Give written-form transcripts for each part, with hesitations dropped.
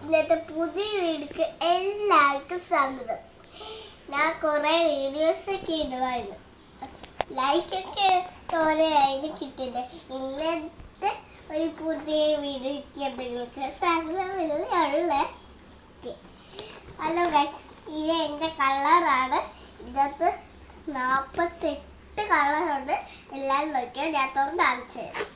ഇന്നത്തെ പുതിയ വീഡിയോക്ക് എല്ലാവർക്കും സ്വാഗതം. ഞാൻ കുറേ വീഡിയോസൊക്കെ ഇടുമായിരുന്നു, ലൈക്കൊക്കെ തോനെയായിരുന്നു കിട്ടിയത്. ഇന്നത്തെ ഒരു പുതിയ വീഡിയോക്ക് നിങ്ങൾക്ക് സ്വാഗതമുള്ളേ. ഹലോ ഗൈസ്, ഇത് എൻ്റെ കളറാണ്. ഇതിനകത്ത് 48 കളറുണ്ട്. എല്ലാവരും നോക്കിയാൽ ഞാൻ തോന്നുന്നു കാണിച്ചു തരാം.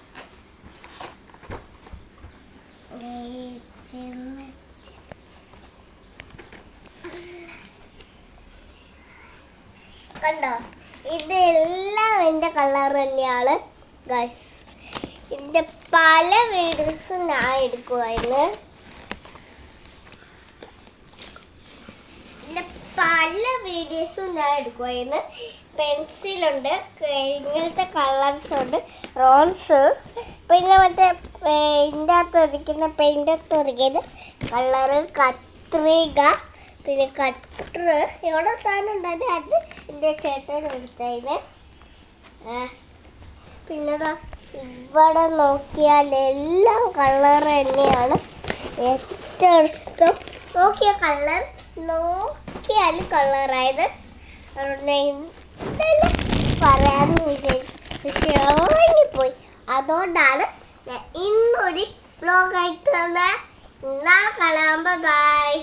കണ്ടോ, ഇതെല്ലാം എൻ്റെ കളർ തന്നെയാണ് ഗൈസ്. ഇതിൻ്റെ പല വീഡിയോസും ഞാൻ എടുക്കുമായിരുന്നു. പെൻസിലുണ്ട്, ഇങ്ങനത്തെ കളേഴ്സ് ഉണ്ട്, റോൺസ്, പിന്നെ മറ്റേ ഇതിൻ്റെ അകത്ത് ഒരിക്കുന്ന പെയിൻ്റകത്ത് ഒരിക്കുന്ന കളറ്, കത്രിക, പിന്നെ കട്ടർ, എവിടെ സാധനം ഉണ്ടായത് അത് എൻ്റെ ചേട്ടൻ എടുത്തതിന്. പിന്നെ ഇവിടെ നോക്കിയാൽ എല്ലാം കളർ തന്നെയാണ്. ഏറ്റവും ഇഷ്ടം നോക്കിയ കളർ നോക്കിയാൽ കളറായത് പറയാന്ന് വിചാരിച്ചു, പക്ഷെ ഉറങ്ങിപ്പോയി. അതുകൊണ്ടാണ് ഞാൻ ഇന്നൊരു ബ്ലോഗ് അയക്കുന്നത്. നാളെ കാണാൻ ബൈ.